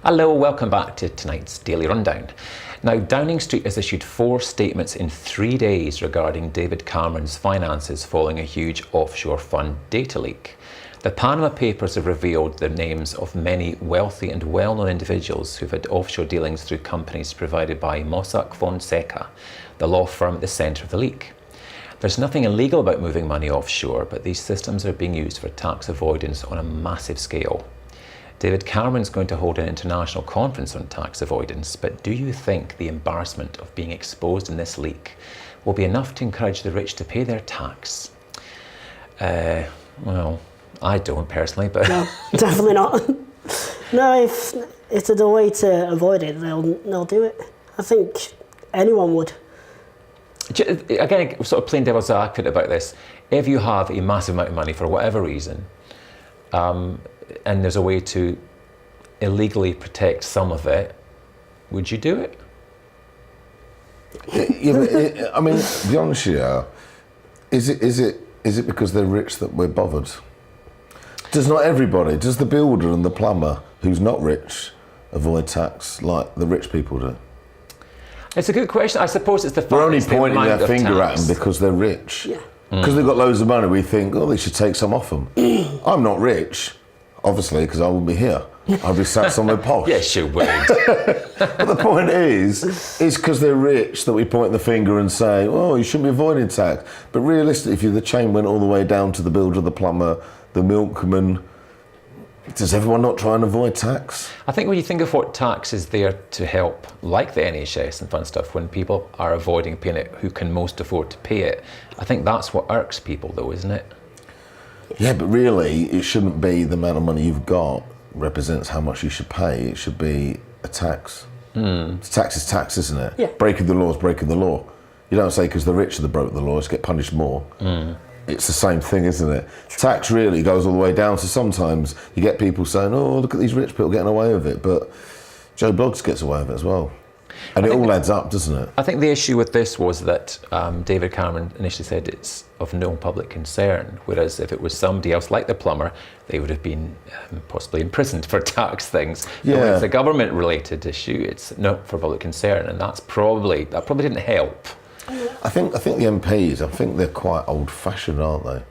Hello, welcome back to tonight's Daily Rundown. Now, Downing Street has issued 4 statements in 3 days regarding David Cameron's finances following a huge offshore fund data leak. The Panama Papers have revealed the names of many wealthy and well-known individuals who've had offshore dealings through companies provided by Mossack Fonseca, the law firm at the centre of the leak. There's nothing illegal about moving money offshore, but these systems are being used for tax avoidance on a massive scale. David Cameron's going to hold an international conference on tax avoidance, but do you think the embarrassment of being exposed in this leak will be enough to encourage the rich to pay their tax? Well, I don't personally, but... No, definitely not. No, if there's a way to avoid it, they'll do it. I think anyone would. Again, sort of playing devil's advocate about this, if you have a massive amount of money for whatever reason, and there's a way to illegally protect some of it, would you do it? Yeah, I mean, to be honest with you, is it because they're rich that we're bothered? Does not everybody, does the builder and the plumber who's not rich avoid tax like the rich people do? It's a good question. I suppose it's the fact we're only it's the pointing amount their of finger tax. at them because they're rich. Yeah. Because they've got loads of money, we think, oh, they should take some off them. I'm not rich, obviously, because I wouldn't be here. I'd be sat somewhere posh. Yes, you would. But the point is, it's because they're rich that we point the finger and say, oh, you shouldn't be avoiding tax. But realistically, if the chain went all the way down to the builder, the plumber, the milkman, does everyone not try and avoid tax? I think when you think of what tax is there to help, like the NHS and fun stuff, when people are avoiding paying it, who can most afford to pay it, I think that's what irks people though, isn't it? Yeah, but really, it shouldn't be the amount of money you've got represents how much you should pay. It should be a tax. Tax is tax, isn't it? Yeah. Breaking the law is breaking the law. You don't say because the rich are the broke the law, it's get punished more. It's the same thing, isn't it? Tax really goes all the way down. So sometimes you get people saying, oh, look at these rich people getting away with it. But Joe Bloggs gets away with it as well. And it all adds up, doesn't it? I think the issue with this was that David Cameron initially said it's of no public concern, whereas if it was somebody else like the plumber, they would have been possibly imprisoned for tax things. But when it's a government-related issue, it's not for public concern, and that probably didn't help. I think the MPs, I think they're quite old-fashioned, aren't they?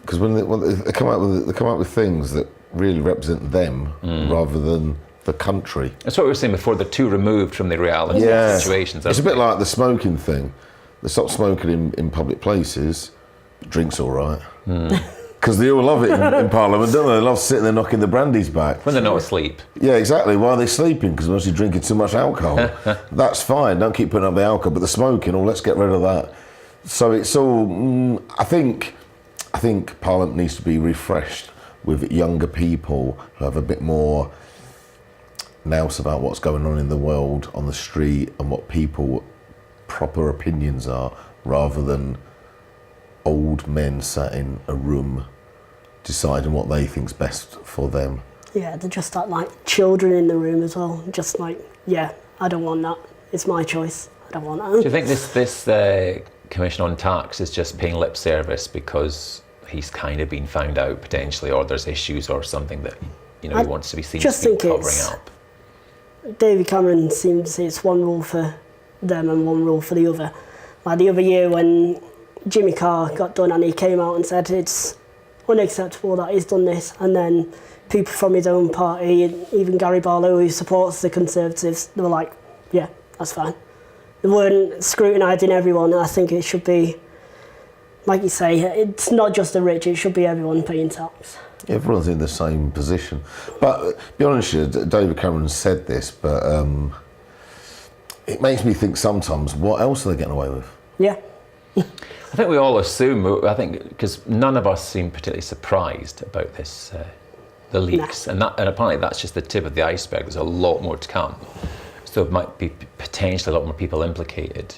Because when they come out with things that really represent them rather than the country. That's what we were saying before, they're too removed from the reality of situations. It's a bit like the smoking thing. They stop smoking in public places, drink's all right. Because they all love it in Parliament, don't they? They love sitting there knocking the brandies back. When they're not asleep. Yeah, exactly. Why are they sleeping? Because they're mostly drinking too much alcohol. That's fine, don't keep putting up the alcohol, but the smoking, let's get rid of that. So it's all, I think Parliament needs to be refreshed with younger people who have a bit more nous about what's going on in the world, on the street, and what people proper opinions are, rather than old men sat in a room deciding what they think's best for them. Yeah, they're just like children in the room as well. Just like, yeah, I don't want that. It's my choice. I don't want that. Do you think this Commission on Tax is just paying lip service because he's kind of been found out potentially, or there's issues or something that he wants to be seen to be covering up? David Cameron seems to say it's one rule for them and one rule for the other. Like the other year when Jimmy Carr got done and he came out and said it's unacceptable that he's done this, and then people from his own party, even Gary Barlow, who supports the Conservatives, they were like, yeah, that's fine. They weren't scrutinising everyone. I think it should be, like you say, it's not just the rich, it should be everyone paying tax. Everyone's in the same position. But be honest with you, David Cameron said this, but it makes me think sometimes, what else are they getting away with? Yeah. I think we all assume, because none of us seem particularly surprised about this, the leaks, and apparently that's just the tip of the iceberg. There's a lot more to come. So it might be potentially a lot more people implicated.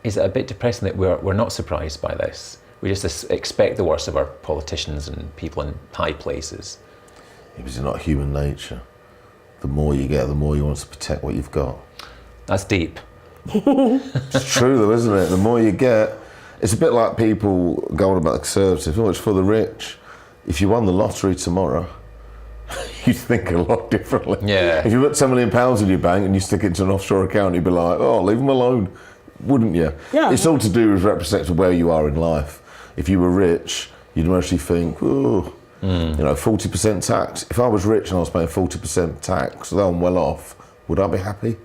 Is it a bit depressing that we're not surprised by this? We just expect the worst of our politicians and people in high places. It's not human nature. The more you get, the more you want to protect what you've got. That's deep. It's true though, isn't it? The more you get, it's a bit like people going about the Conservatives, it's for the rich. If you won the lottery tomorrow, you'd think a lot differently. Yeah. If you put £10 million in your bank and you stick it into an offshore account, you'd be like, oh, leave them alone, wouldn't you? Yeah. It's all to do with representing where you are in life. If you were rich, you'd mostly think, oh, 40% tax. If I was rich and I was paying 40% tax, although I'm well off, would I be happy?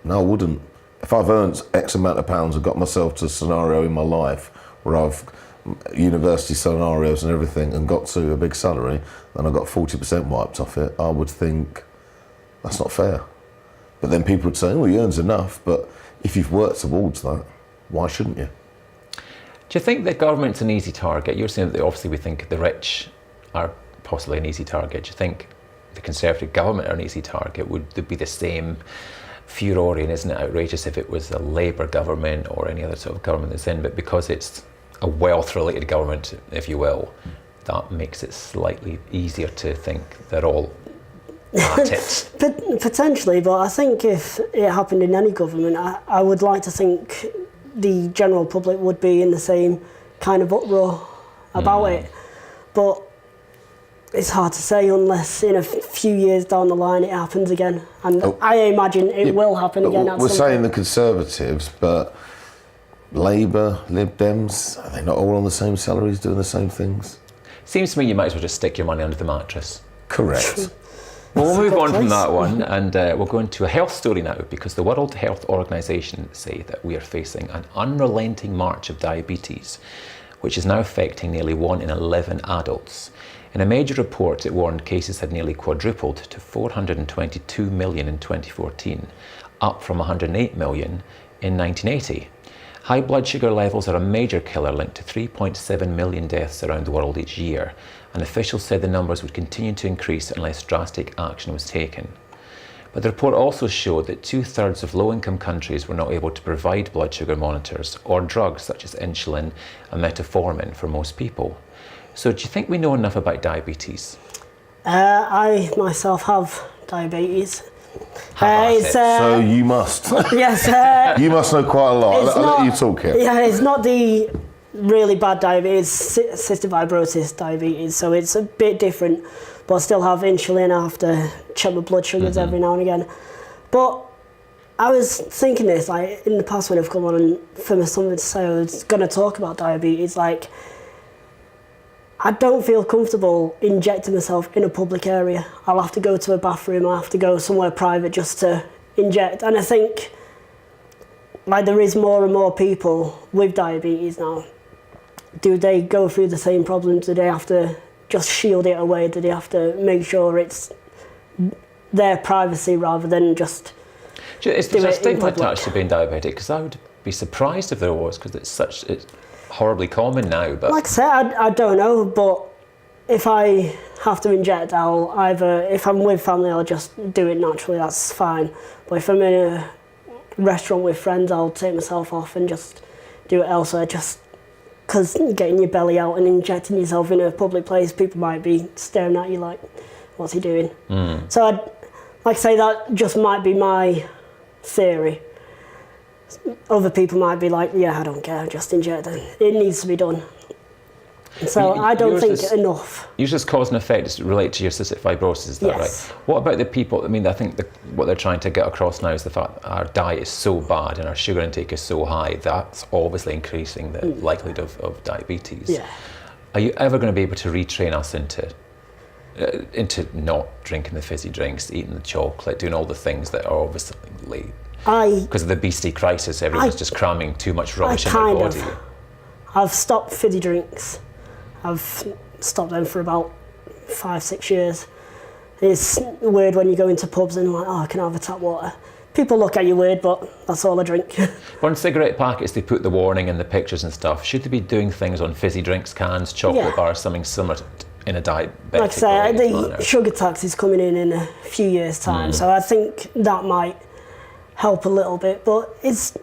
No, I wouldn't. If I've earned X amount of pounds and got myself to a scenario in my life where I've university scenarios and everything and got to a big salary and I got 40% wiped off it, I would think that's not fair. But then people would say, well, he earns enough, but if you've worked towards that, why shouldn't you? Do you think the government's an easy target? You're saying that obviously we think the rich are possibly an easy target. Do you think the Conservative government are an easy target? Would there be the same furore, and isn't it outrageous if it was a Labour government or any other sort of government that's in, but because it's a wealth-related government, if you will, that makes it slightly easier to think they're all at it? Potentially, but I think if it happened in any government, I would like to think the general public would be in the same kind of uproar about it. But it's hard to say unless in a few years down the line it happens again. And I imagine it will happen again. We're saying the Conservatives, but Labour, Lib Dems, are they not all on the same salaries doing the same things? Seems to me you might as well just stick your money under the mattress. Correct. Well, we'll move on from that one, and we'll go into a health story now, because the World Health Organization say that we are facing an unrelenting march of diabetes, which is now affecting nearly 1 in 11 adults. In a major report, it warned cases had nearly quadrupled to 422 million in 2014, up from 108 million in 1980. High blood sugar levels are a major killer linked to 3.7 million deaths around the world each year, and officials said the numbers would continue to increase unless drastic action was taken. But the report also showed that 2/3 of low-income countries were not able to provide blood sugar monitors or drugs such as insulin and metformin for most people. So do you think we know enough about diabetes? I myself have diabetes. So you must. Yes. You must know quite a lot. I'll let you talk here. Yeah, it's not the really bad diabetes, cystic fibrosis diabetes, so it's a bit different, but I still have insulin. I have to check my blood sugars every now and again. But I was thinking this, like, in the past when I've come on and for something to say I was going to talk about diabetes, like, I don't feel comfortable injecting myself in a public area. I'll have to go to a bathroom, I have to go somewhere private just to inject. And I think, like, there is more and more people with diabetes now. Do they go through the same problems? Do they have to just shield it away? Do they have to make sure it's their privacy rather than just Is there a stigma attached to being diabetic? Because I would be surprised if there was, because it's horribly common now. But like I said, I don't know, but if I have to inject, I'll either, if I'm with family, I'll just do it naturally, that's fine. But if I'm in a restaurant with friends, I'll take myself off and just do it elsewhere, just because getting your belly out and injecting yourself in a public place, people might be staring at you like, what's he doing? So I'd like I say, that just might be my theory. Other people might be like, yeah, I don't care, just inject it. It needs to be done. So I don't think enough. Yours is cause and effect is related to your cystic fibrosis, is that Yes. right? What about the people, I mean, I think what they're trying to get across now is the fact that our diet is so bad and our sugar intake is so high, that's obviously increasing the likelihood of diabetes. Yeah. Are you ever going to be able to retrain us into not drinking the fizzy drinks, eating the chocolate, doing all the things that are obviously, because of the obesity crisis, everyone's just cramming too much rubbish in their body. I've stopped fizzy drinks. I've stopped them for about 5-6 years. It's weird when you go into pubs and like, oh, can I have a tap water? People look at you weird, but that's all I drink. On cigarette packets, they put the warning and the pictures and stuff. Should they be doing things on fizzy drinks cans, chocolate bars, something similar in a diabetic? Like I say, the sugar tax is coming in a few years' time, so I think that might help a little bit. But it's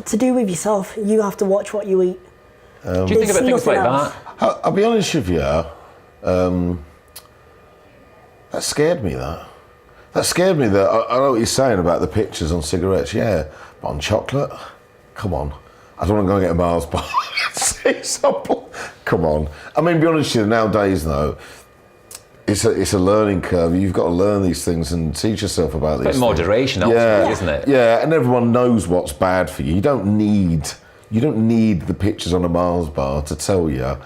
to do with yourself. You have to watch what you eat. Do you think about things like that? I'll be honest with you, that scared me, That scared me, that I know what you're saying about the pictures on cigarettes, yeah, but on chocolate, come on. I don't want to go and get a Mars bar. Come on. I mean, be honest with you, nowadays though, it's a learning curve. You've got to learn these things and teach yourself about these But things. moderation, ultimately, isn't it? Yeah, and everyone knows what's bad for you. You don't need the pictures on a Mars bar to tell you.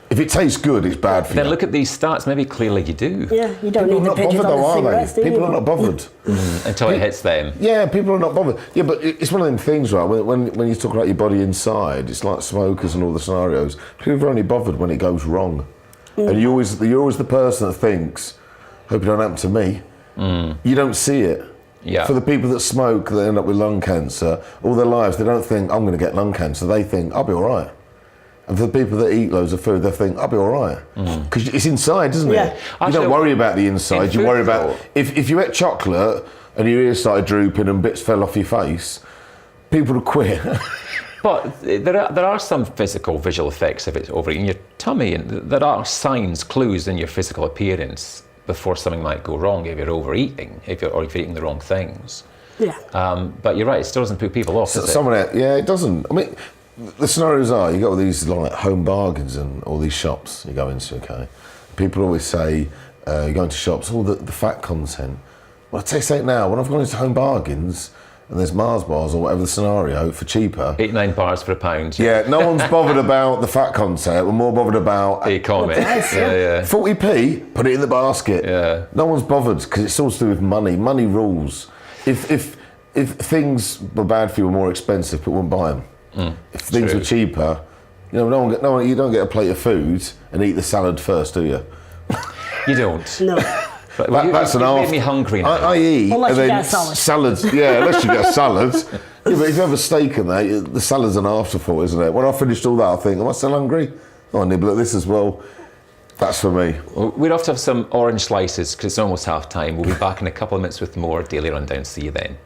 If it tastes good, it's bad for you. Then look at these stats. Maybe clearly you do. Yeah, you don't People need are the not pictures bothered on though, the are cigarettes, they? do you? People are not bothered. Until it hits them. Yeah, people are not bothered. Yeah, but it's one of them things, right? When you talk about your body inside, it's like smokers and all the scenarios. People are only bothered when it goes wrong, and you're always the person that thinks, "Hope it don't happen to me." You don't see it. Yeah. For the people that smoke, that end up with lung cancer all their lives, they don't think I'm going to get lung cancer. They think I'll be all right. And for the people that eat loads of food, they think I'll be all right because it's inside, isn't Yeah. it? You Actually, don't worry about the inside. You food, worry about though- if you ate chocolate and your ears started drooping and bits fell off your face, people would quit. But there are some physical visual effects of it overeating your tummy, and there are signs, clues in your physical appearance before something might go wrong if you're overeating, or if you're eating the wrong things. Yeah. But you're right, it still doesn't put people off, does it? It doesn't. I mean, the scenarios are you got all these like home bargains and all these shops you go into. Okay, people always say you go into shops, all the fat content. Well, I tell you something now. When I've gone into home bargains and there's Mars bars or whatever the scenario for cheaper. 8-9 bars for £1. Yeah, no one's bothered about the fat content. We're more bothered about The economy. Yeah. 40p. Put it in the basket. Yeah. No one's bothered because it's all to do with money. Money rules. If things were bad for you, were more expensive, people wouldn't buy them. If things true. were cheaper, you know, you don't get a plate of food and eat the salad first, do you? You don't. No. But That's an you made after. me hungry now. I eat Unless and you then get a salad. salads. Yeah, unless you get a salad. Yeah, but if you have a steak and that, the salad's an afterthought, isn't it? When I finished all that, I think, am I still hungry? Oh, I'll nibble at this as well. That's for me. We'd have to have some orange slices because it's almost half time. We'll be back in a couple of minutes with more Daily Rundown. See you then.